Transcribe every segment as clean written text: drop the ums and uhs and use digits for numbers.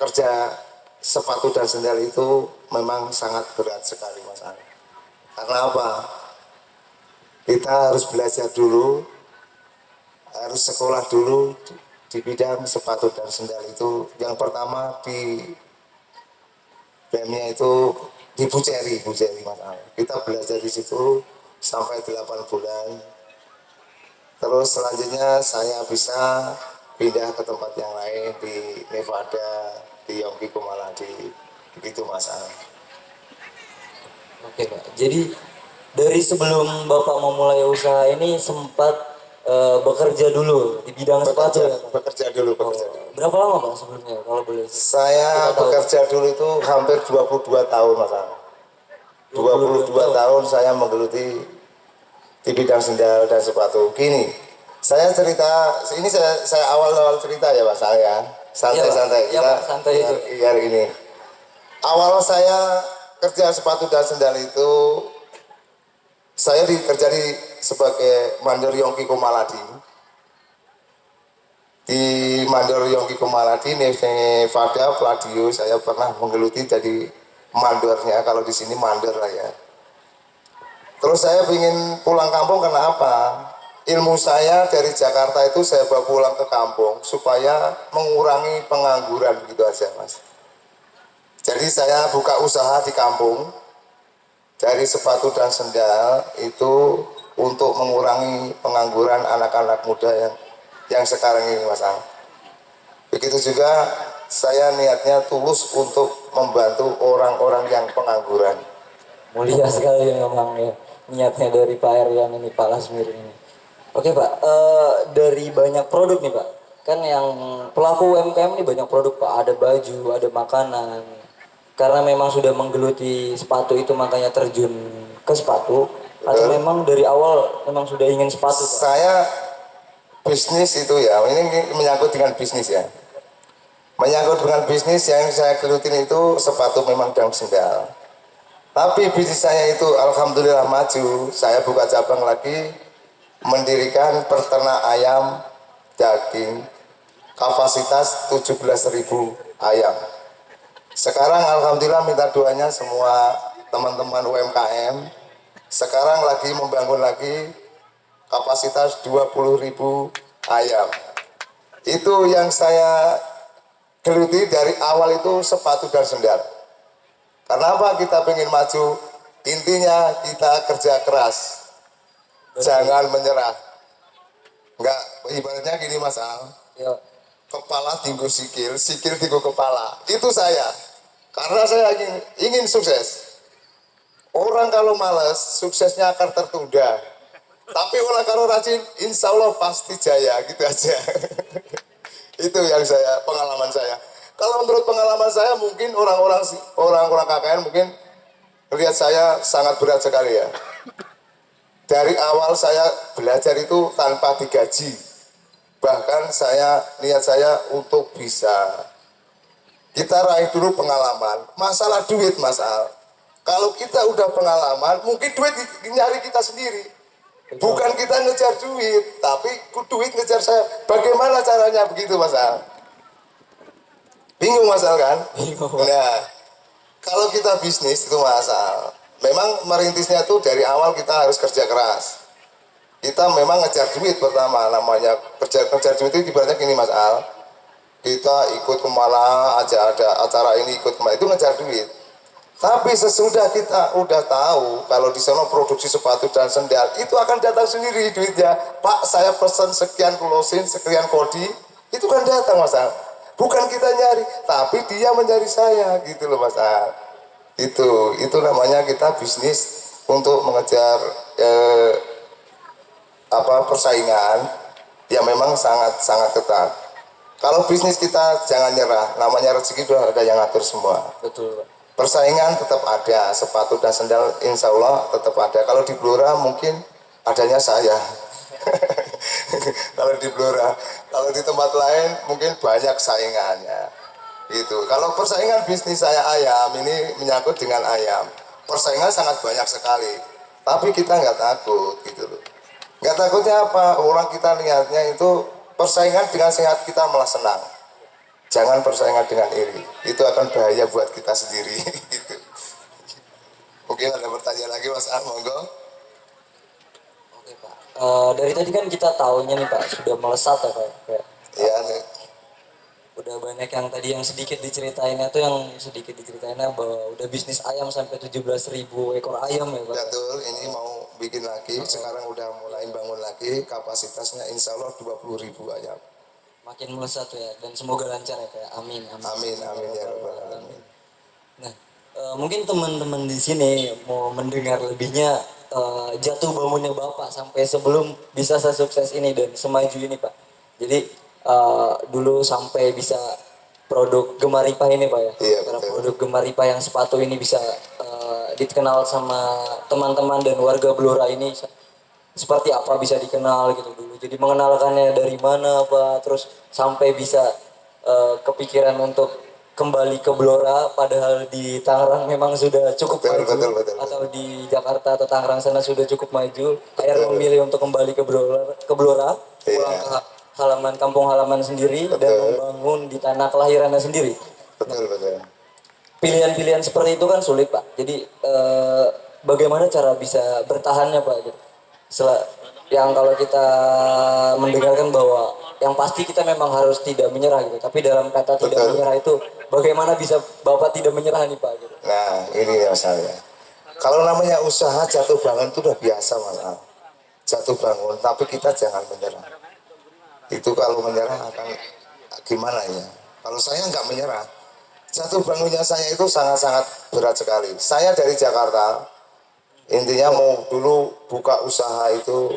kerja sepatu dan sendal itu memang sangat berat sekali Mas Al. Karena apa? Kita harus belajar dulu, harus sekolah dulu di bidang sepatu dan sendal itu. Yang pertama di BEM-nya itu di Buceri Mas Al. Kita belajar di situ sampai 8 bulan. Terus selanjutnya saya bisa pindah ke tempat yang lain di Nevada, di Yongki Komaladi, begitu Mas Al. Oke Pak, jadi dari sebelum Bapak memulai usaha ini sempat bekerja dulu di bidang sepatu ya Pak? Bekerja dulu. Berapa lama Pak sebelumnya kalau boleh? Saya bekerja dulu itu hampir 22 tahun Mas Al. 22 tahun saya menggeluti di bidang sendal dan sepatu. Gini, saya cerita, ini saya awal cerita ya Mas Al ya. Santai-santai. Ya, Pak, santai itu. Biar ini. Awal saya kerja sepatu dan sendal itu, saya kerja sebagai mandor Yongki Komaladi. Di mandor Yongki Komaladi, Nevada, Pladio, saya pernah menggeluti jadi mandornya. Kalau di sini mandor lah ya. Terus saya ingin pulang kampung karena apa? Ilmu saya dari Jakarta itu saya bawa pulang ke kampung supaya mengurangi pengangguran gitu aja Mas. Jadi saya buka usaha di kampung dari sepatu dan sendal itu untuk mengurangi pengangguran anak-anak muda yang sekarang ini Mas Ang. Begitu juga saya niatnya tulus untuk membantu orang-orang yang pengangguran. Mulia sekali memang ya niatnya dari Pak Erian ini, Pak Lasmir ini. Oke Pak, dari banyak produk nih Pak, kan yang pelaku UMKM ini banyak produk Pak, ada baju, ada makanan. Karena memang sudah menggeluti sepatu itu makanya terjun ke sepatu. Atau memang dari awal memang sudah ingin sepatu Pak? Saya bisnis itu ya, ini menyangkut dengan bisnis ya. Menyangkut dengan bisnis yang saya gelutin itu sepatu memang dan sendal. Tapi bisnis saya itu alhamdulillah maju. Saya buka cabang lagi, mendirikan peternak ayam daging kapasitas 17.000 ayam. Sekarang alhamdulillah minta doanya semua teman-teman UMKM. Sekarang lagi membangun lagi kapasitas 20.000 ayam. Itu yang saya geluti dari awal itu sepatu dan sendal. Kenapa kita pengen maju? Intinya kita kerja keras. Jangan menyerah. Enggak, ibaratnya gini Mas Al. Ya. Kepala tinggu sikil, sikil tinggu kepala. Itu saya. Karena saya ingin sukses. Orang kalau malas, suksesnya akan tertunda. Tapi orang kalau rajin, insya Allah pasti jaya. Gitu aja. Itu yang pengalaman saya. Kalau menurut pengalaman saya, mungkin orang-orang KKN mungkin lihat saya sangat berat sekali ya. Dari awal saya belajar itu tanpa digaji. Bahkan niat saya untuk bisa. Kita raih dulu pengalaman. Masalah duit Mas Al. Kalau kita udah pengalaman, mungkin duit nyari kita sendiri. Bukan kita ngejar duit, tapi duit ngejar saya. Bagaimana caranya begitu Mas Al? Bingung Mas Al kan? Bingung. Nah, kalau kita bisnis itu Mas Al, memang merintisnya tuh dari awal kita harus kerja keras. Kita memang ngejar duit pertama, namanya ngejar duit itu ibaratnya gini Mas Al. Kita ikut kemana aja, ada acara ini ikut kemana, itu ngejar duit. Tapi sesudah kita udah tahu kalau di sana produksi sepatu dan sendal, itu akan datang sendiri duitnya. Pak, saya pesan sekian klosin, sekian kodi, itu kan datang Mas Al. Bukan kita nyari, tapi dia mencari saya, gitu loh Mas Al. Itu namanya kita bisnis untuk mengejar persaingan yang memang sangat ketat. Kalau bisnis kita jangan nyerah, namanya rezeki sudah ada yang ngatur semua. Betul Pak. Persaingan tetap ada, sepatu dan sendal insya Allah tetap ada. Kalau di Blora mungkin adanya saya. Kalau di Blora, kalau di tempat lain mungkin banyak saingannya. Gitu. Kalau persaingan bisnis saya ayam, ini menyangkut dengan ayam. Persaingan sangat banyak sekali. Tapi kita nggak takut gitu loh. Nggak takutnya apa? Orang kita lihatnya itu persaingan dengan sehat kita malah senang. Jangan persaingan dengan iri, itu akan bahaya buat kita sendiri. Gitu. Mungkin ada pertanyaan lagi Mas monggo. Oke Pak. Dari tadi kan kita tahunya nih Pak sudah melesat ya Pak. Kayak, Ya nih. udah banyak yang tadi yang sedikit diceritainnya tuh yang sedikit diceritainnya bahwa udah bisnis ayam sampai 17.000 ekor ayam ya Pak. Betul, ini mau bikin lagi, sekarang udah mulai bangun lagi, kapasitasnya insya Allah 20.000 ayam. Makin melesat ya dan semoga lancar ya Pak. Amin. Amin, amin ya Rabbal Alamin. Nah, mungkin teman-teman di sini mau mendengar lebihnya jatuh bangunnya Bapak sampai sebelum bisa sesukses ini dan semaju ini Pak. Jadi dulu sampai bisa produk Gemaripa ini Pak ya. Iya, Karena betul. produk Gemaripa yang sepatu ini bisa dikenal sama teman-teman dan warga Blora ini seperti apa bisa dikenal gitu dulu. Jadi mengenalkannya dari mana Pak, terus sampai bisa kepikiran untuk kembali ke Blora padahal di Tangerang memang sudah cukup Betul, maju betul. atau di Jakarta atau Tangerang sana sudah cukup maju. Akhirnya memilih untuk kembali ke Blora, pulang Iya. ke halaman kampung halaman sendiri dan Betul. membangun di tanah kelahirannya sendiri. Betul, betul. Pilihan-pilihan seperti itu kan sulit Pak. Jadi bagaimana cara bisa bertahannya Pak? Gitu. Yang kalau kita mendengarkan bahwa yang pasti kita memang harus tidak menyerah gitu. Tapi dalam kata tidak Betul. menyerah itu bagaimana bisa Bapak tidak menyerah nih Pak? Gitu. Nah, ini ya masalahnya. Kalau namanya usaha jatuh bangun itu udah biasa Mas Al. Jatuh bangun, tapi kita jangan menyerah. Itu kalau menyerah akan gimana ya? Kalau saya nggak menyerah, jatuh bangunnya saya itu sangat-sangat berat sekali. Saya dari Jakarta, intinya mau dulu buka usaha itu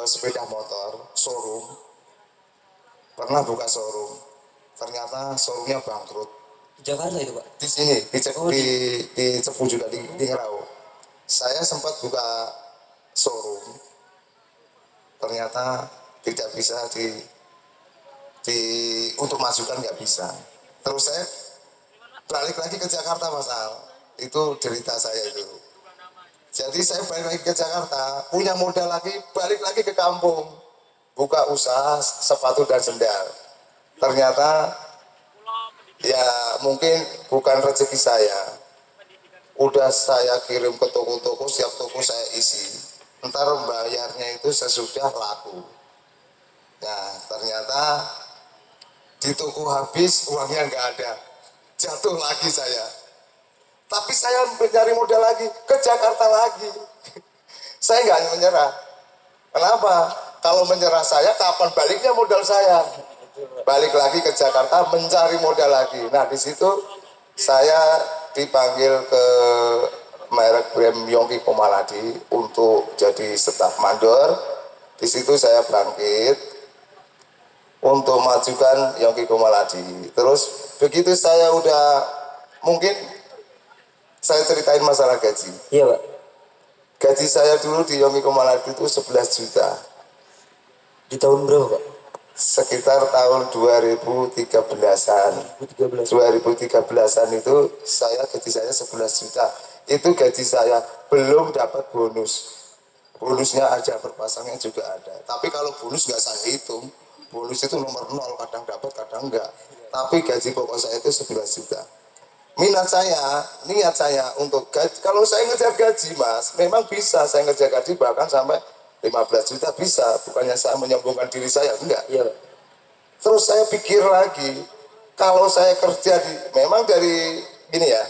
sepeda motor, showroom. Pernah buka showroom, ternyata showroomnya bangkrut. Di Jakarta itu Pak. Di sini, di Cepu juga, di Ngerau. Saya sempat buka showroom, ternyata tidak bisa untuk masukan nggak bisa. Terus saya balik lagi ke Jakarta Mas Al, itu derita saya itu. Jadi saya balik lagi ke Jakarta, punya modal lagi, balik lagi ke kampung, buka usaha sepatu dan sendal. Ternyata ya mungkin bukan rezeki saya. Udah saya kirim ke toko-toko, setiap toko saya isi. Ntar bayarnya itu sesudah laku. Nah ternyata di toko habis, uangnya nggak ada. Jatuh lagi saya. Tapi saya mencari modal lagi, ke Jakarta lagi. Saya nggak menyerah. Kenapa? Kalau menyerah saya, kapan baliknya modal saya? Balik lagi ke Jakarta, mencari modal lagi. Nah di situ saya dipanggil ke merek brand Yongki Komaladi untuk jadi staf mandor. Di situ saya bangkit untuk majukan Yongki Komaladi. Terus begitu saya udah, mungkin saya ceritain masalah gaji. Iya Pak. Gaji saya dulu di Yongki Komaladi itu 11 juta. Di tahun berapa Pak? Sekitar tahun 2013-an. 2013-an itu gaji saya 11 juta. Itu gaji saya, belum dapat bonus. Bonusnya aja, berpasangnya juga ada. Tapi kalau bonus nggak saya hitung. Bonus itu nomor 0, kadang dapat, kadang enggak. Tapi gaji pokok saya itu 11 juta. Niat saya untuk gaji, kalau saya ngejar gaji Mas, memang bisa saya ngejar gaji bahkan sampai 15 juta bisa. Bukannya saya menyombongkan diri saya, enggak. Iya Pak. Terus saya pikir lagi, kalau saya kerja memang dari ini ya,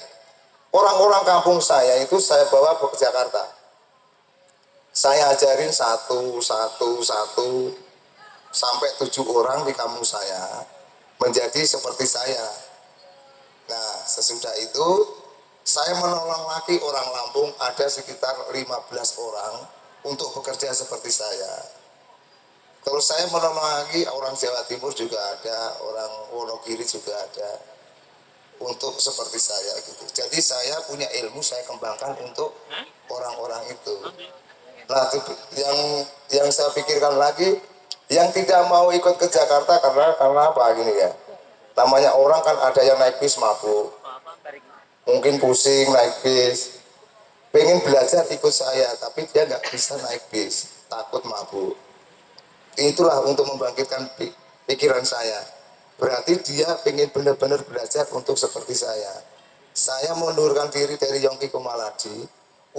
orang-orang kampung saya itu saya bawa ke Jakarta. Saya ajarin satu sampai 7 orang di kampung saya menjadi seperti saya. Nah, sesudah itu saya menolong lagi orang Lampung, ada sekitar 15 orang untuk bekerja seperti saya. Terus saya menolong lagi orang Jawa Timur juga ada, orang Wonogiri juga ada, untuk seperti saya gitu. Jadi saya punya ilmu, saya kembangkan untuk orang-orang itu. Nah, yang saya pikirkan lagi, yang tidak mau ikut ke Jakarta karena apa gini ya? Namanya orang kan ada yang naik bis mabuk, mungkin pusing naik bis, pengen belajar ikut saya, tapi dia nggak bisa naik bis, takut mabuk. Itulah untuk membangkitkan pikiran saya. berarti dia ingin benar-benar belajar untuk seperti saya. Saya mengundurkan diri dari Yongki Komaladi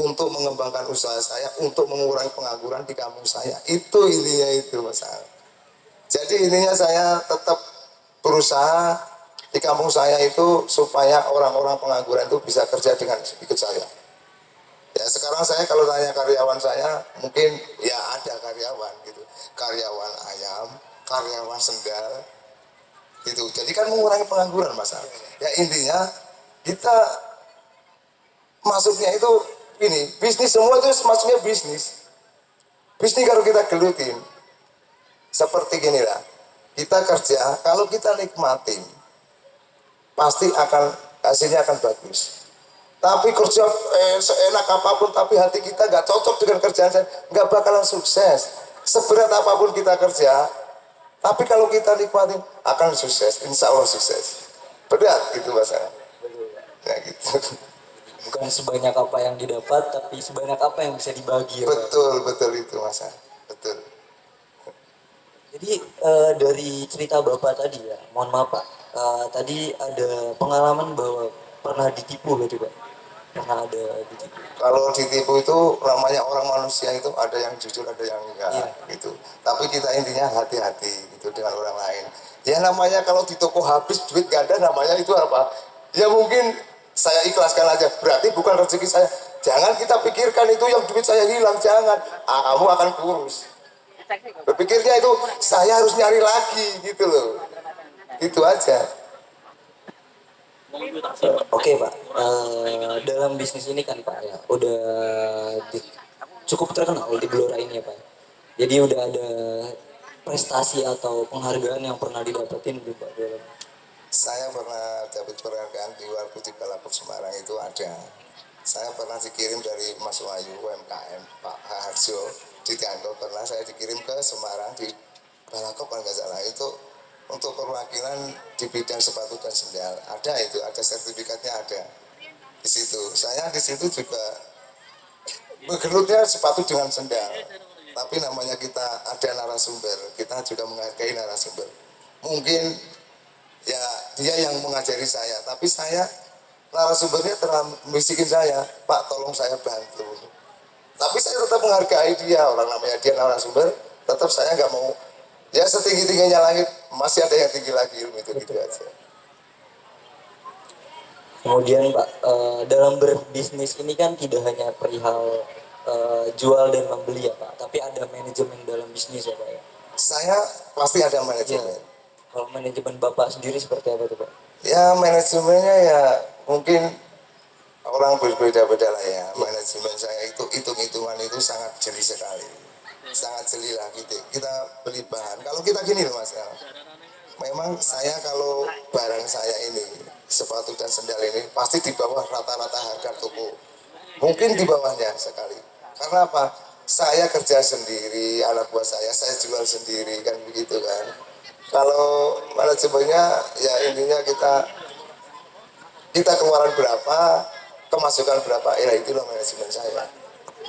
untuk mengembangkan usaha saya, untuk mengurangi pengangguran di kampung saya. Itu intinya itu, Mas Al. Jadi intinya saya tetap berusaha di kampung saya itu supaya orang-orang pengangguran itu bisa kerja dengan ikut saya. Ya sekarang saya kalau tanya karyawan saya, mungkin ya ada karyawan gitu, karyawan ayam, karyawan sendal, gitu. Jadi kan mengurangi pengangguran, Mas Al. Ya intinya kita masuknya itu ini bisnis, semua itu masuknya bisnis. Bisnis kalau kita gelutin seperti gini lah, kita kerja kalau kita nikmatin pasti akan hasilnya akan bagus. Tapi kerja seenak apapun tapi hati kita nggak cocok dengan kerjaan saya, nggak bakalan sukses. Seberat apapun kita kerja, tapi kalau kita nikmatin akan sukses, insya Allah sukses. Berat gitu Mas. Ya gitu. Bukan sebanyak apa yang didapat, tapi sebanyak apa yang bisa dibagi ya Pak. Betul itu Mas. Betul. Jadi dari cerita Bapak tadi ya, mohon maaf Pak, tadi ada pengalaman bahwa pernah ditipu gitu Pak. Pernah ada ditipu. Kalau ditipu itu namanya orang manusia itu ada yang jujur ada yang enggak Iya. gitu. Tapi kita intinya hati-hati gitu dengan orang lain. Ya namanya kalau di toko habis duit gak ada, namanya itu apa? Ya mungkin saya ikhlaskan aja. Berarti bukan rezeki saya. Jangan kita pikirkan itu yang duit saya hilang, jangan. Kamu akan kurus. Berpikirnya itu saya harus nyari lagi gitu loh. Itu aja. Oke Pak, dalam bisnis ini kan Pak ya, udah cukup terkenal di Blora ini ya Pak. Jadi udah ada prestasi atau penghargaan yang pernah didapetin belum Pak? Saya pernah dapat penghargaan di Warkudi Balapur Semarang itu ada. Saya pernah dikirim dari Mas Wahyu UMKM Pak Harjo di Tianto, pernah saya dikirim ke Semarang di Balakop kalau nggak salah itu untuk perwakilan di bidang sepatu dan sendal. Ada itu, ada sertifikatnya ada di situ. Saya di situ juga bergelutnya sepatu dengan sendal. Tapi namanya kita ada narasumber, kita juga menghargai narasumber. Mungkin ya dia yang mengajari saya, tapi saya narasumbernya telah bisikin saya, Pak tolong saya bantu. Tapi saya tetap menghargai dia, orang namanya dia narasumber, tetap saya nggak mau, ya setinggi-tingginya langit, masih ada yang tinggi lagi ilmu itu gitu aja. Kemudian Pak, dalam berbisnis ini kan tidak hanya perihal jual dan membeli ya Pak, tapi ada manajemen dalam bisnis ya Pak ya. Saya pasti ada Ya. manajemen. Kalau manajemen Bapak sendiri seperti apa tuh Pak? Ya manajemennya ya mungkin orang berbeda-beda lah ya. Manajemen saya itu hitung-hitungan itu sangat jeli sekali, sangat jeli lah gitu. Kita beli bahan. Kalau kita gini loh Mas, ya. Memang saya kalau barang saya ini sepatu dan sendal ini pasti di bawah rata-rata harga toko. Mungkin di bawahnya sekali. Karena apa? Saya kerja sendiri, anak buah saya jual sendiri kan begitu kan. Kalau manajemennya ya intinya kita keluaran berapa, kemasukan berapa, ya itulah manajemen saya.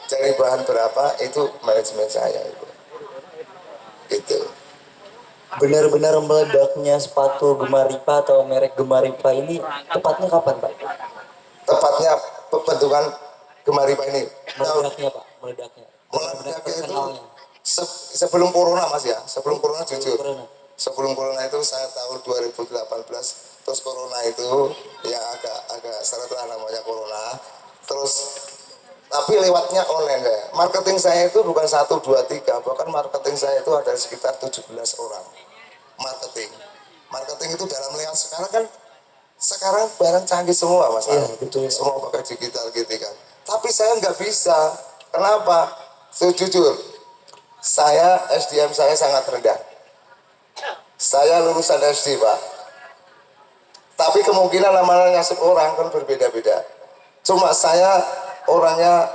Cari bahan berapa itu manajemen saya itu. Gitu. Benar-benar meledaknya sepatu Gemaripa atau merek Gemaripa ini tepatnya kapan Pak? Tepatnya pembentukan Gemaripa ini. Meledaknya Pak, meledaknya. Meledaknya itu Terkenalnya. sebelum corona Mas ya, sebelum corona jujur. Corona. Sebelum corona itu saya tahun 2018, terus corona itu ya agak seret lah namanya corona. Terus tapi lewatnya online ya. Marketing saya itu bukan 1, 2, 3, bahkan marketing saya itu ada sekitar 17 orang. Marketing itu dalam lewat sekarang barang canggih semua Mas. Iya, betul. Semua pakai digital gitu kan. Tapi saya nggak bisa. Kenapa? Jujur, saya SDM saya sangat rendah. Saya lulusan SD Pak. Tapi kemungkinan namanya nasib orang kan berbeda-beda. Cuma saya orangnya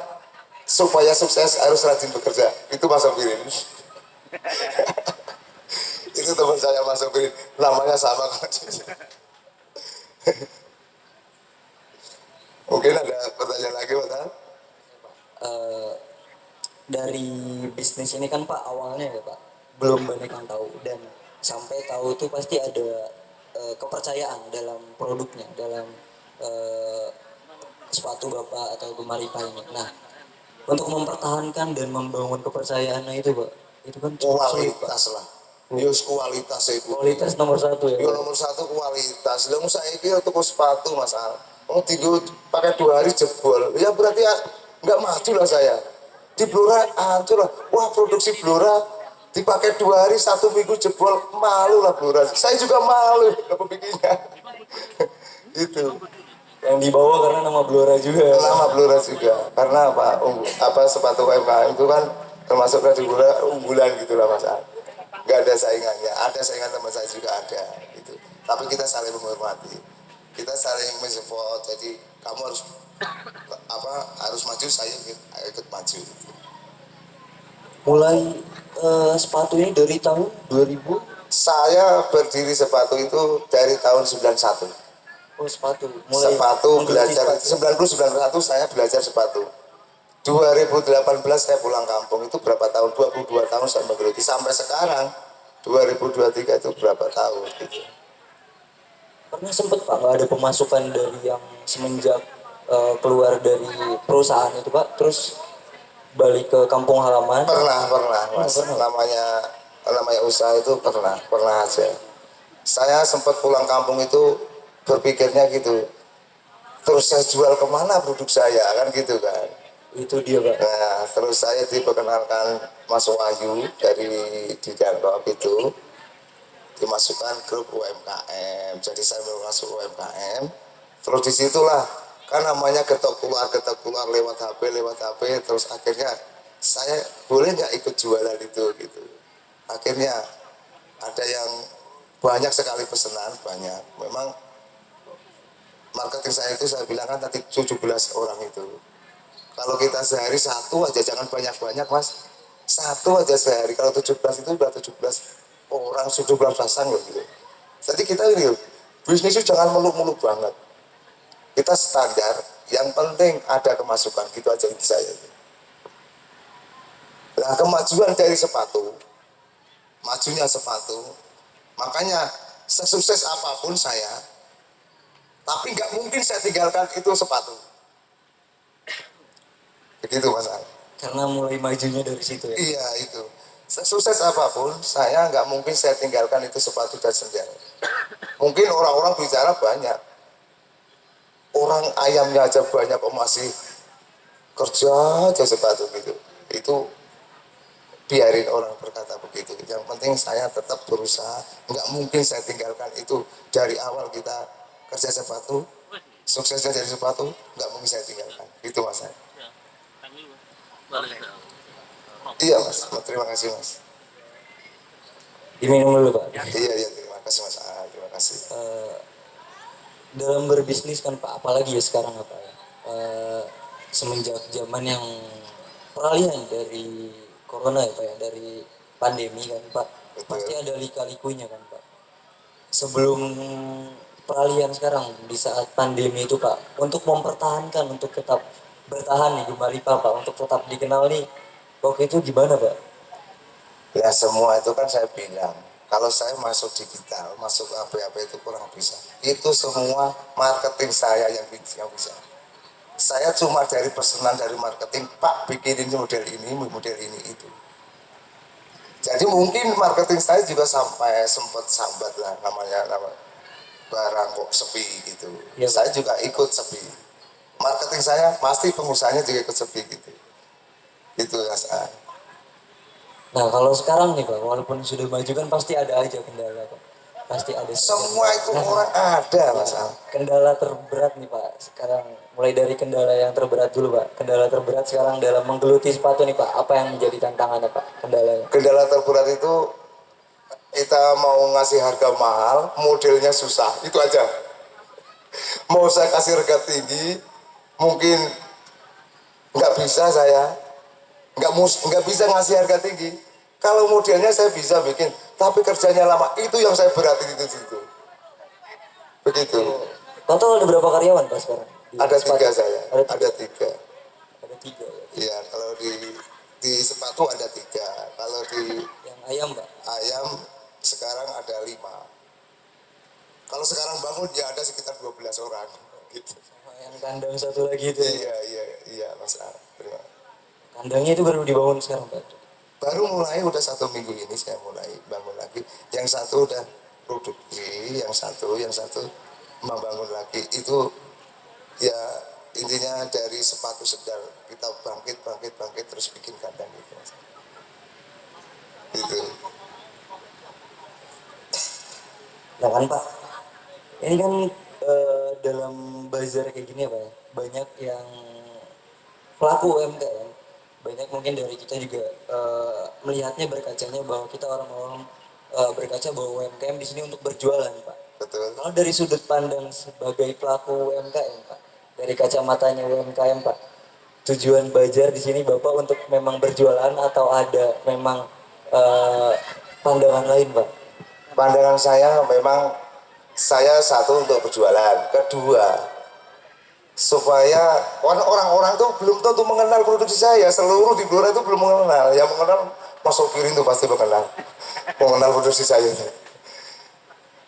supaya sukses harus rajin bekerja. Itu Mas Sofirin. Itu teman saya Mas Sofirin. Namanya sama. Mungkin ada pertanyaan lagi Pak? Dari bisnis ini kan Pak awalnya ya Pak belum banyak yang tahu dan sampai tahu tuh pasti ada kepercayaan dalam produknya, dalam eh, sepatu Bapak atau Gemari Pak ini. Nah, untuk mempertahankan dan membangun kepercayaannya itu Pak, itu kan cukup sulit Pak. Kualitas lah. Yus kualitas itu. Kualitas nomor satu ya Yo Pak. nomor satu kualitas. Lah saya kira tuku sepatu Mas Al. Oh tinggal pakai 2 hari jebol. Ya berarti ya, nggak maju lah saya. Di Blora hancur lah. Wah produksi Blora dipakai 2 hari 1 minggu jebol, malu lah Blora. Saya juga malu apa bikinnya. Itu. Yang dibawa karena nama Blora juga. Nama Blora juga. Karena apa? Apa sepatu UMKM itu kan termasuk dari Blora unggulan gitulah Mas Al. Nggak ada saingannya. Ada saingan teman saya juga ada gitu. Tapi kita saling menghormati. Kita saling mensupport. Jadi kamu harus apa harus maju, saya ikut maju. Mulai sepatu ini dari tahun 2000. Saya berdiri sepatu itu dari tahun 91. Oh sepatu. Sepatu menggeluti belajar sepatu. 90 91 saya belajar sepatu. 2018 saya pulang kampung, itu berapa tahun? 22 tahun saya menggeluti sampai sekarang 2023 itu berapa tahun gitu. Pernah sempet Pak nggak ada pemasukan dari yang semenjak keluar dari perusahaan itu Pak, terus balik ke kampung halaman? Pernah Mas. Pernah. Namanya usaha itu pernah aja. Saya sempat pulang kampung itu berpikirnya gitu, terus saya jual kemana produk saya kan gitu kan. Itu dia Pak. Nah terus saya diperkenalkan Mas Wahyu dari di Danrop itu, dimasukkan grup UMKM. Jadi saya masuk UMKM, terus disitulah kan namanya getok keluar lewat HP, terus akhirnya saya boleh nggak ikut jualan itu gitu. Akhirnya ada yang banyak sekali pesanan, banyak. Memang marketing saya itu saya bilang kan tadi 17 orang itu. Kalau kita sehari satu aja, jangan banyak-banyak Mas. Satu aja sehari, kalau 17 itu udah 17 orang, 17 pasang loh gitu. Jadi kita ini bisnis itu jangan muluk-muluk banget. Kita standar, yang penting ada kemasukan, gitu aja inti saya. Nah kemajuan dari sepatu, majunya sepatu, makanya sesukses apapun saya, tapi nggak mungkin saya tinggalkan itu sepatu. Begitu Mas Al. Karena mulai majunya dari situ ya. Iya itu. Sesukses apapun, saya nggak mungkin saya tinggalkan itu sepatu dan sendal. Mungkin orang-orang bicara banyak. Orang ayamnya aja banyak kok masih kerja aja sepatu gitu. Itu biarin orang berkata begitu. Yang penting saya tetap berusaha. Nggak mungkin saya tinggalkan itu. Dari awal kita kerja sepatu, suksesnya dari sepatu, nggak mungkin saya tinggalkan. Itu Mas. Iya Mas, terima kasih Mas. Diminum dulu Pak. Iya, terima kasih Mas. Terima kasih. Dalam berbisnis kan Pak, apalagi ya sekarang apa ya, semenjak zaman yang peralihan dari corona ya Pak ya, dari pandemi kan Pak, Betul. pasti ada lika-likunya kan Pak. Sebelum peralihan sekarang di saat pandemi itu Pak, untuk mempertahankan, untuk tetap bertahan nih Gemari Pak, untuk tetap dikenal nih, waktu itu gimana Pak? Ya semua itu kan saya bilang, kalau saya masuk digital, masuk apa-apa itu kurang bisa. Itu semua marketing saya yang bisa. Saya cuma dari pesanan dari marketing, Pak bikinin model ini itu. Jadi mungkin marketing saya juga sampai sempat sambat lah nama barang kok sepi gitu. Ya, saya juga ikut sepi. Marketing saya pasti pengusahanya juga ikut sepi gitu. Itu ya. Nah kalau sekarang nih Pak, walaupun sudah maju kan pasti ada aja kendala Pak. Pasti ada. Semua itu orang ada Mas Al. Kendala terberat nih Pak, sekarang mulai dari kendala yang terberat dulu Pak. Kendala terberat sekarang dalam menggeluti sepatu nih Pak, apa yang menjadi tantangannya Pak, kendalanya? Kendala terberat itu kita mau ngasih harga mahal, modelnya susah, itu aja. Mau saya kasih harga tinggi, mungkin nggak bisa saya, nggak bisa ngasih harga tinggi. Kalau modelnya saya bisa bikin, tapi kerjanya lama, itu yang saya beratin itu situ. Begitu. Total ada berapa karyawan Pak sekarang? Ada sepatu? 3 saya, Ada 3. Ada 3 ya. Iya, kalau di sepatu ada 3. Kalau di Yang ayam Pak? ayam sekarang ada 5. Kalau sekarang bangun ya ada sekitar 12 orang gitu. Sama yang kandang satu lagi itu. Iya Mas Al. Terima. Kandangnya itu baru dibangun sekarang Pak. Baru mulai udah 1 minggu ini saya mulai bangun lagi. Yang satu udah produksi, yang satu membangun lagi. Itu ya intinya dari sepatu sendal kita bangkit terus bikin kandang gitu Mas. Gitu. Nah kan Pak, ini kan dalam bazar kayak gini ya Pak ya, banyak yang pelaku UMKM, banyak mungkin dari kita juga melihatnya berkacanya bahwa kita orang-orang berkaca bahwa UMKM di sini untuk berjualan Pak. Betul. Kalau dari sudut pandang sebagai pelaku UMKM Pak, dari kacamatanya UMKM Pak, tujuan bazar di sini Bapak untuk memang berjualan atau ada memang eh, pandangan lain Pak? Pandangan saya memang saya satu untuk berjualan, kedua supaya orang-orang tuh belum tentu mengenal produksi saya, seluruh di Blora itu belum mengenal, yang mengenal Mas Sofirin itu pasti mengenal produksi saya itu.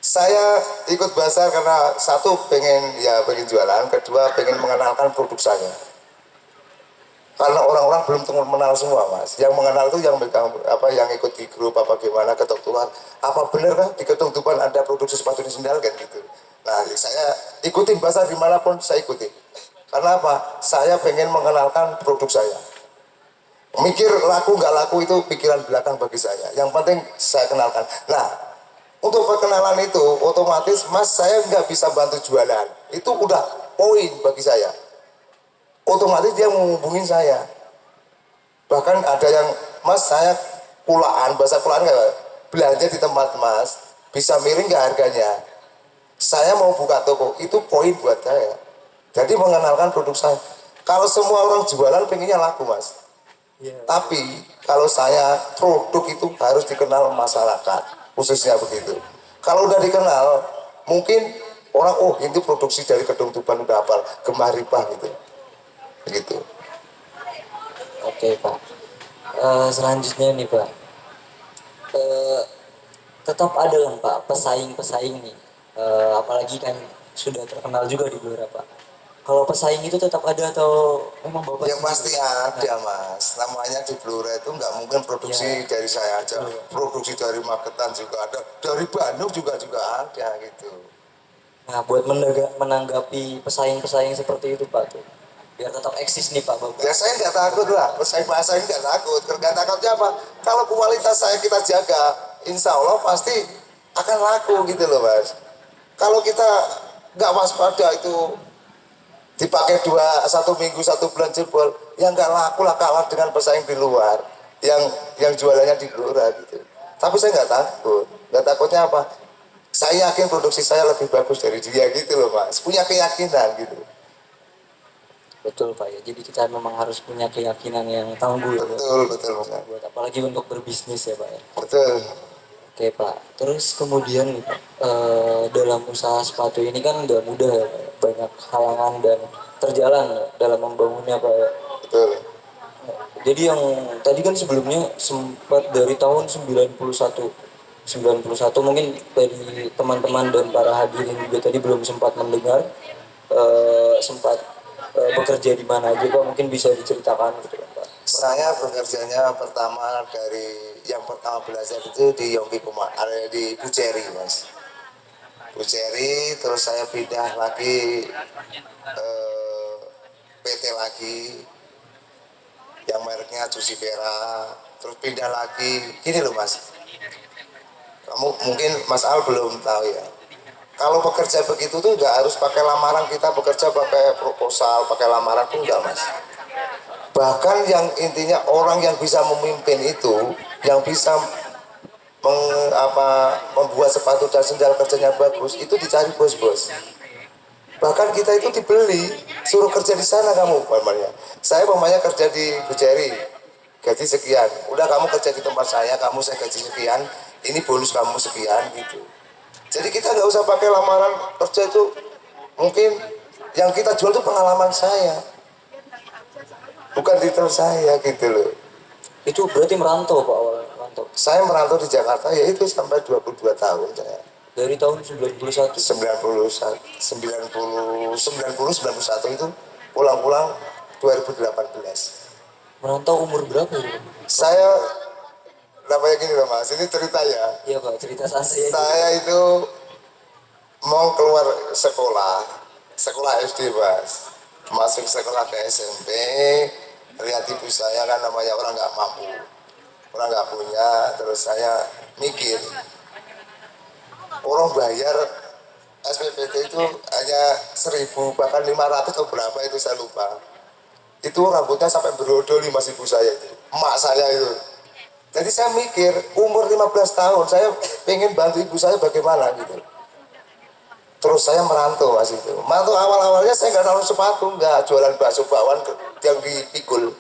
Saya ikut bazar karena satu pengen jualan, kedua pengen mengenalkan produk saya. Karena orang-orang belum tentu mengenal semua Mas. Yang mengenal itu yang megang yang ikut di grup apa gimana ketok tular. Apa benar kan di Kedung Tuban ada produksi sepatu di sendal kan gitu. Nah saya ikutin bazar dimanapun saya ikutin. Karena apa? Saya pengen mengenalkan produk saya. Mikir laku nggak laku itu pikiran belakang bagi saya. Yang penting saya kenalkan. Nah untuk perkenalan itu otomatis Mas saya nggak bisa bantu jualan. Itu udah poin bagi saya. Otomatis dia menghubungin saya. Bahkan ada yang Mas saya pulaan, bahasa pulaan nggak belanja di tempat Mas bisa miring nggak harganya, saya mau buka toko, itu poin buat saya. Jadi mengenalkan produk saya. Kalau semua orang jualan pengennya laku Mas, tapi kalau saya produk itu harus dikenal masyarakat, khususnya begitu. Kalau udah dikenal mungkin orang ini produksi dari Kedung Tuban udah hafal Gemah Ripah gitu. Begitu. Oke Pak. Selanjutnya nih Pak, tetap ada kan Pak pesaing-pesaing nih. Apalagi kan sudah terkenal juga di Blora Pak. Kalau pesaing itu tetap ada atau memang Bapak Yang pasti sendiri? ada Mas. Namanya di Blora itu nggak mungkin produksi Ya. dari saya aja. Produksi dari Magetan juga ada, dari Bandung juga ada gitu. Nah, buat menanggapi pesaing-pesaing seperti itu Pak tuh, biar tetap eksis nih Pak Bapak. Ya saya nggak takut lah, saya bahasa ini nggak takut. Nggak takutnya apa? Kalau kualitas saya kita jaga, insya Allah pasti akan laku gitu loh Mas. Kalau kita nggak waspada itu dipakai 1 minggu 1 bulan jebol, ya nggak laku lah, kalah dengan pesaing di luar yang jualannya di Blora gitu. Tapi saya nggak takutnya apa? Saya yakin produksi saya lebih bagus dari dia gitu loh Mas. Punya keyakinan gitu. Betul Pak ya. Jadi kita memang harus punya keyakinan yang tangguh ya, Betul Mas. buat apalagi untuk berbisnis ya Pak ya. Betul. Oke Pak. Terus kemudian nih Pak, dalam usaha sepatu ini kan nggak mudah ya Pak, ya. Banyak halangan dan terjalan ya, dalam membangunnya Pak ya. Betul. Jadi yang tadi kan sebelumnya sempat dari tahun 91 mungkin dari teman-teman dan para hadirin juga tadi belum sempat mendengar, sempat bekerja di mana aja Pak, mungkin bisa diceritakan gitu kan Pak. Saya bekerjanya yang pertama belajar itu di Yongki Kumar, ada di Buceri Mas. Buceri, terus saya pindah lagi PT lagi yang mereknya Cuci Vera, terus pindah lagi gini loh Mas. Kamu mungkin Mas Al belum tahu ya. Kalau bekerja begitu tuh nggak harus pakai lamaran, kita bekerja pakai proposal, pakai lamaran tuh enggak Mas. Bahkan yang intinya orang yang bisa memimpin itu, yang bisa membuat sepatu dan sendal kerjanya bagus, itu dicari bos-bos. Bahkan kita itu dibeli, suruh kerja di sana kamu, umpamanya. Saya umpamanya kerja di Bujeri, gaji sekian. Udah kamu kerja di tempat saya gaji sekian, ini bonus kamu sekian gitu. Jadi kita nggak usah pakai lamaran kerja itu, mungkin yang kita jual itu pengalaman saya, bukan titel saya gitu loh. Itu berarti merantau Pak awalnya, merantau. Saya merantau di Jakarta ya itu sampai 22 tahun saya. Dari tahun 91. 91 itu pulang-pulang 2018. Merantau umur berapa ya? Saya namanya gini loh Mas, ini cerita ya. Iya Pak, cerita santai aja. Saya itu mau keluar sekolah SD Mas, masuk sekolah ke SMP, lihat ibu saya kan namanya orang nggak mampu, orang nggak punya, terus saya mikir, orang bayar SPPT itu hanya 1.000 bahkan 500 atau berapa itu saya lupa. Itu rambutnya sampai berodol mas ibu saya itu, emak saya itu. Jadi saya mikir umur 15 tahun saya pengen bantu ibu saya bagaimana gitu. Terus saya merantau mas itu. Merantau awal-awalnya saya nggak taruh sepatu, nggak jualan bakso bakwan yang di Pikul.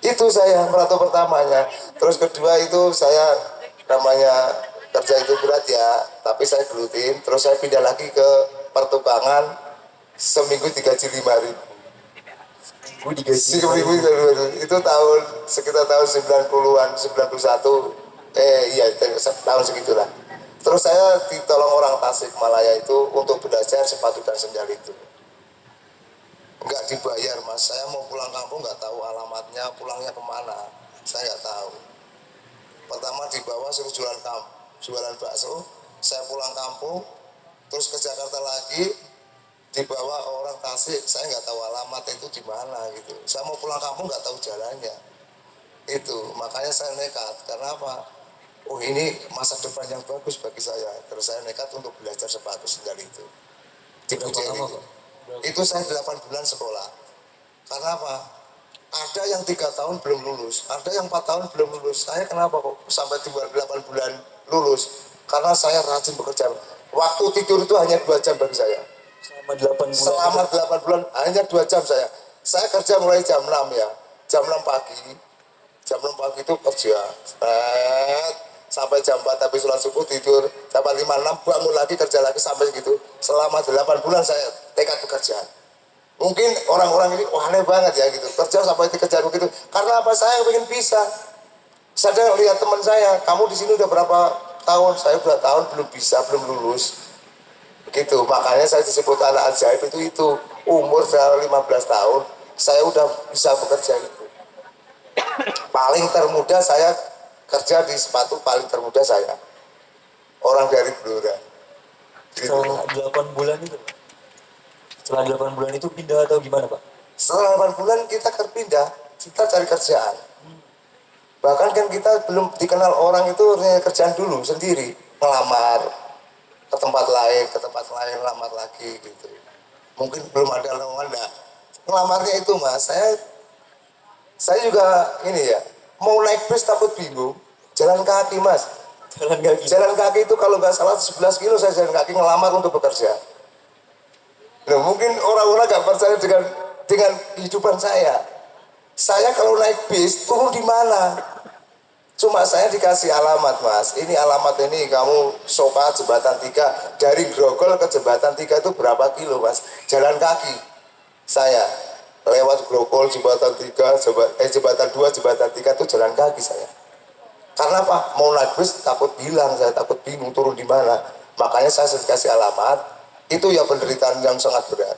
Itu saya merantau pertamanya. Terus kedua itu saya namanya kerja itu berat ya, tapi saya gelutin. Terus saya pindah lagi ke pertukangan, seminggu digaji 5.000. Gue digaji. Itu tahun sekitar tahun 90-an, 91, iya tahun segitulah. Terus saya ditolong orang Tasikmalaya itu untuk belajar sepatu dan sendal itu. Nggak dibayar mas, saya mau pulang kampung nggak tahu alamatnya, pulangnya kemana, saya nggak tahu. Pertama di bawah suruh jualan bakso, saya pulang kampung, terus ke Jakarta lagi, dibawa orang Tasik, saya nggak tahu alamatnya itu di mana gitu. Saya mau pulang kampung nggak tahu jalannya. Itu makanya saya nekat. Karena apa? Oh ini masa depan yang bagus bagi saya. Terus saya nekat untuk belajar sepatu sendal itu. Di Pujeri itu. Itu saya 8 bulan sekolah. Karena apa? Ada yang 3 tahun belum lulus, ada yang 4 tahun belum lulus. Saya kenapa kok sampai 8 bulan lulus? Karena saya rajin bekerja. Waktu tidur itu hanya 2 jam bagi saya. Selama 8 bulan hanya 2 jam saya. Saya kerja mulai jam 6 ya. Jam 6 pagi. Jam 6 pagi itu kerja. Sampai jam 4 habis sholat subuh tidur. Jam 5, 6 bangun lagi kerja lagi sampai segitu. Selama 8 bulan saya tekad bekerja. Mungkin orang-orang ini wah aneh banget ya gitu. Kerja sampai dikejar begitu. Karena apa? Saya ingin bisa. Saya lihat teman saya, kamu di sini udah berapa tahun? Saya udah tahun belum bisa, belum lulus. Gitu, makanya saya disebut anak ajaib itu umur saya 15 tahun saya udah bisa bekerja itu. Paling termuda saya kerja di sepatu paling termuda saya orang dari Blora gitu. Setelah 8 bulan itu pindah atau gimana Pak? Setelah 8 bulan kita terpindah, kita cari kerjaan. Bahkan kan kita belum dikenal orang itu kerjaan dulu sendiri, ngelamar ke tempat lain, lamar lagi gitu. Mungkin belum ada lowongan. Nah, ngelamarnya itu mas, saya juga ini ya, mau naik bis takut bingung, jalan kaki mas. Jalan kaki itu kalau nggak salah 11 kilo saya jalan kaki ngelamar untuk bekerja. Nah, mungkin orang-orang nggak percaya dengan kehidupan saya. Saya kalau naik bis turun di mana? Cuma saya dikasih alamat mas, ini alamat ini kamu Soka jembatan 3 dari Grogol ke jembatan 3 itu berapa kilo mas? Jalan kaki saya lewat Grogol jembatan 3, jembatan 2, jembatan 3 itu jalan kaki saya. Karena apa? Mau naik bis takut hilang, saya takut bingung turun di mana. Makanya saya dikasih alamat, itu ya penderitaan yang sangat berat.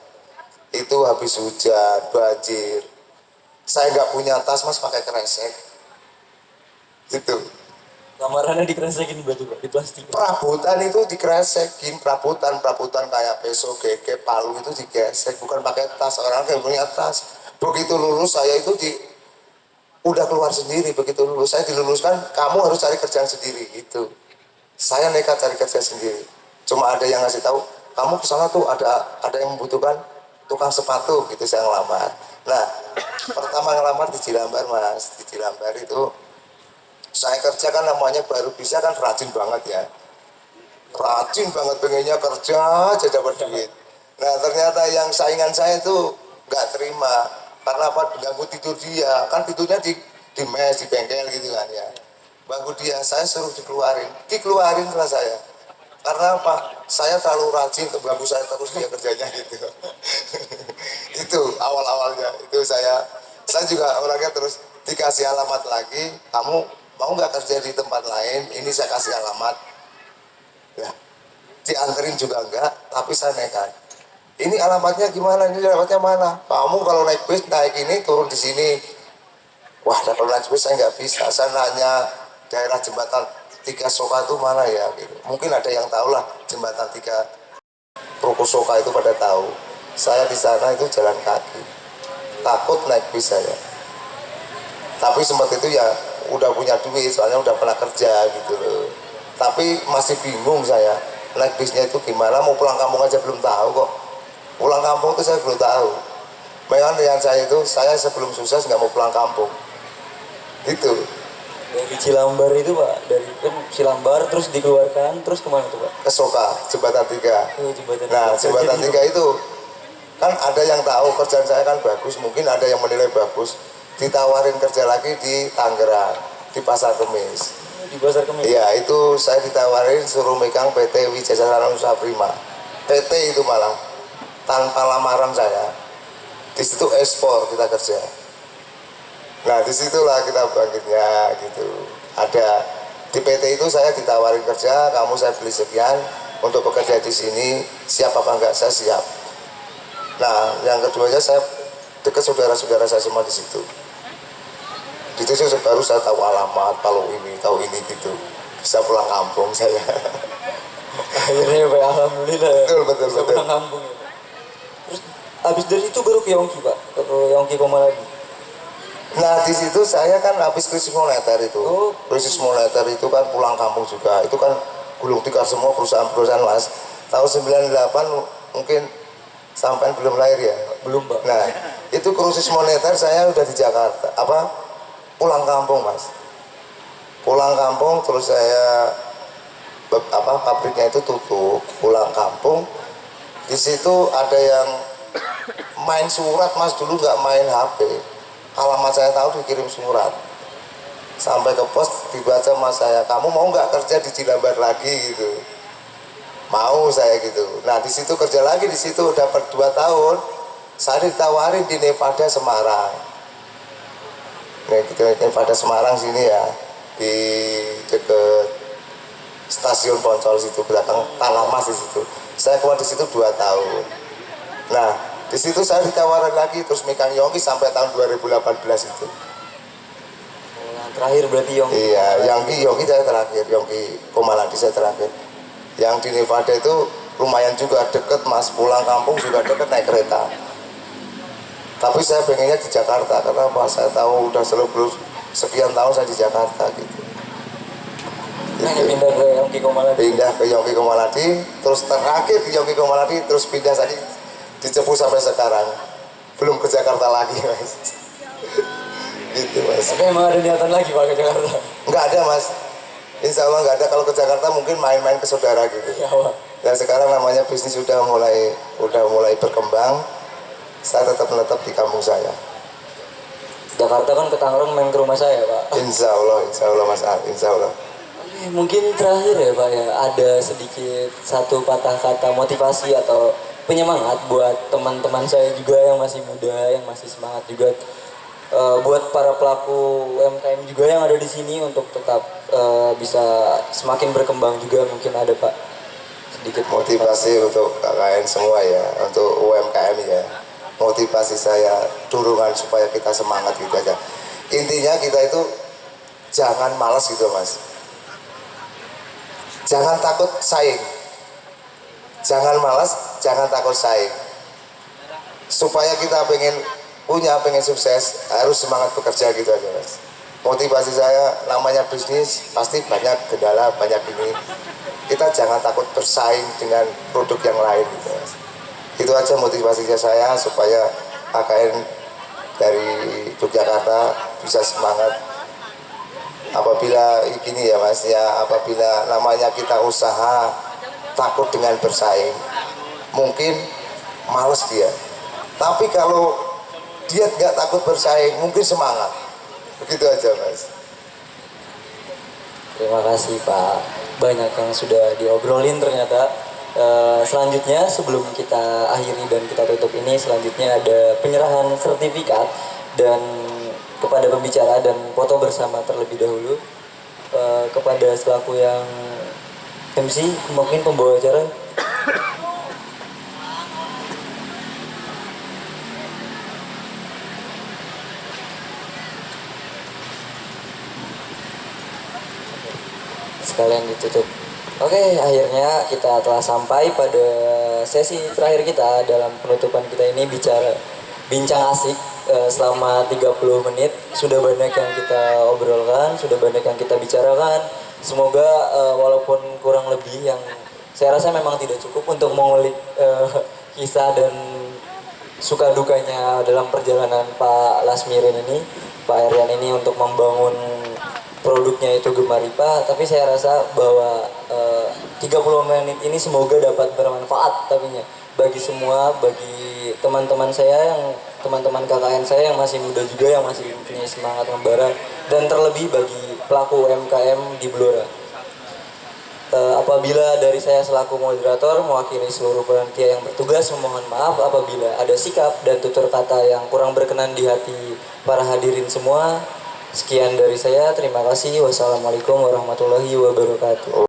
Itu habis hujan, banjir. Saya nggak punya tas mas, pakai kresek. Itu Lamarannya dikeresekin berarti Pak, di plastik. perabotan itu dikeresekin, perabotan kayak peso, gege, palu itu digesek, bukan pakai tas. Orang yang punya tas. Begitu lulus saya itu udah keluar sendiri. Begitu lulus saya diluluskan, kamu harus cari kerjaan sendiri itu. Saya nekat cari kerja sendiri. Cuma ada yang ngasih tahu, kamu kesana tuh ada yang membutuhkan tukang sepatu gitu, saya ngelamar. Nah, pertama ngelamar di Cilambar mas, di Cilambar itu saya kerja kan namanya baru bisa kan rajin banget ya, rajin banget pengennya kerja aja dapat duit. Nah ternyata yang saingan saya itu nggak terima karena apa, ganggu tidur dia, kan tidurnya di mes, di bengkel gitu kan ya, ganggu dia. Saya suruh dikeluarin lah saya, karena apa, saya terlalu rajin untuk ganggu saya terus dia kerjanya gitu. Itu awal-awalnya itu saya juga orangnya terus dikasih alamat lagi, kamu mau nggak kerja di tempat lain, ini saya kasih alamat. Nah, dianterin juga enggak, tapi saya nekat. Ini alamatnya gimana? Ini alamatnya mana? Kamu kalau naik bis naik ini turun di sini. Wah, kalau naik bis saya nggak bisa. Saya nanya daerah jembatan Tiga Soka itu mana ya? Gitu. Mungkin ada yang tahu lah jembatan Tiga Roko Soka itu pada tahu. Saya di sana itu jalan kaki. Takut naik bis saya. Tapi sempat itu ya udah punya duit, soalnya udah pernah kerja gitu loh. Tapi masih bingung saya naik bisnya itu gimana, mau pulang kampung aja belum tahu kok. Pulang kampung itu saya belum tahu. Memang yang saya itu, saya sebelum sukses nggak mau pulang kampung. Gitu. Dari Cilambar itu Pak, dari kan Cilambar terus dikeluarkan, terus kemana tuh Pak? Ke Soka, jembatan 3. Oh, jembatan. Nah, jembatan 3 itu kan ada yang tahu kerjaan saya kan bagus, mungkin ada yang menilai bagus. Ditawarin kerja lagi di Tangerang, di Pasar Kemis. Di Pasar Kemis. Iya, itu saya ditawarin suruh megang PT Wijaya Usaha Prima. PT itu malah tanpa lamaran saya. Di situ ekspor kita kerja. Nah, disitulah kita bangkitnya gitu. Ada di PT itu saya ditawarin kerja, kamu saya beli sekian untuk bekerja di sini, siap apa enggak saya siap. Nah, yang keduanya saya dekat saudara-saudara saya semua di situ. Di situ baru saya tahu alamat, tahu ini gitu. Bisa pulang kampung saya. Akhirnya Pak, alhamdulillah ya. Betul. Bisa pulang kampung ya. Terus habis dari itu baru ke Yongki Pak, ke Yongki Komaladi. Nah, di situ saya kan habis krisis moneter itu. Oh. Krisis moneter itu kan pulang kampung juga. Itu kan gulung tikar semua perusahaan-perusahaan Mas. Tahun 98 mungkin sampai belum lahir ya. Belum Pak. Nah, itu krisis moneter saya udah di Jakarta. Pulang kampung Mas. Pulang kampung terus saya pabriknya itu tutup. Pulang kampung. Di situ ada yang main surat Mas, dulu nggak main HP. Alamat saya tahu dikirim surat. Sampai ke pos dibaca Mas saya, kamu mau nggak kerja di Cilambar lagi gitu. Mau saya gitu. Nah, di situ kerja lagi, di situ dapat 2 tahun. Saya ditawarin di Nevada Semarang. Nah, gitu, Nevada Semarang sini ya, di deket stasiun Poncol situ, belakang Tanah Mas di situ. Saya keluar di situ 2 tahun. Nah, di situ saya ditawarin lagi terus megang Yongki sampai tahun 2018 itu. Yang terakhir berarti Yongki. Iya, Yongki saya terakhir, Yongki Komaladi saya terakhir. Yang di Nevada itu lumayan juga deket Mas, pulang kampung juga deket naik kereta. Tapi saya pengennya di Jakarta karena apa? Saya tahu udah seluruh sekian tahun saya di Jakarta gitu. Hanya pindah ke Yongki Komaladi. Pindah ke Yongki Komaladi, terus terakhir di Yongki Komaladi, terus pindah tadi di Cepu sampai sekarang. Belum ke Jakarta lagi Mas. Gitu Mas. Tapi emang ada niatan lagi Pak ke Jakarta? Nggak ada Mas. Insya Allah nggak ada. Kalau ke Jakarta mungkin main-main ke saudara gitu. Ya Pak. Dan sekarang namanya bisnis sudah mulai berkembang. Saya tetap menetap di kampung saya. Jakarta kan ke Tangerang main ke rumah saya Pak. Insya Allah Mas Ar, Insya Allah. Mungkin terakhir ya Pak ya, ada sedikit satu patah kata motivasi atau penyemangat buat teman-teman saya juga yang masih muda, yang masih semangat juga. Buat para pelaku UMKM juga yang ada di sini untuk tetap bisa semakin berkembang juga, mungkin ada Pak sedikit Motivasi untuk KKN semua ya, untuk UMKM ya. Motivasi saya, dorongan supaya kita semangat gitu aja. Intinya kita itu jangan malas gitu Mas. Jangan takut saing. Jangan malas, jangan takut saing. Supaya kita pengen sukses, harus semangat bekerja gitu aja Mas. Motivasi saya, namanya bisnis pasti banyak kendala, banyak ini. Kita jangan takut bersaing dengan produk yang lain gitu Mas. Itu aja motivasinya saya supaya KKN dari Yogyakarta bisa semangat. Apabila gini ya Mas ya, apabila namanya kita usaha takut dengan bersaing, mungkin males dia. Tapi kalau dia nggak takut bersaing, mungkin semangat. Begitu aja Mas. Terima kasih Pak, banyak yang sudah diobrolin ternyata. Selanjutnya sebelum kita akhiri dan kita tutup ini, selanjutnya ada penyerahan sertifikat dan kepada pembicara dan foto bersama terlebih dahulu. Kepada selaku yang MC mungkin pembawa acara. Sekalian ditutup. Oke, akhirnya kita telah sampai pada sesi terakhir kita dalam penutupan kita ini bincang asik selama 30 menit. Sudah banyak yang kita obrolkan, sudah banyak yang kita bicarakan. Semoga walaupun kurang lebih yang saya rasa memang tidak cukup untuk mengulik kisah dan suka dukanya dalam perjalanan Pak Lasmirin ini, Pak Aryan ini untuk membangun produknya itu Gemar IPA, tapi saya rasa bahwa 30 menit ini semoga dapat bermanfaat tapinya bagi semua, bagi teman-teman saya yang teman-teman KKN saya yang masih muda juga, yang masih punya semangat membara, dan terlebih bagi pelaku UMKM di Blora. Apabila dari saya selaku moderator mewakili seluruh panitia yang bertugas memohon maaf apabila ada sikap dan tutur kata yang kurang berkenan di hati para hadirin semua. Sekian dari saya, terima kasih. Wassalamualaikum warahmatullahi wabarakatuh.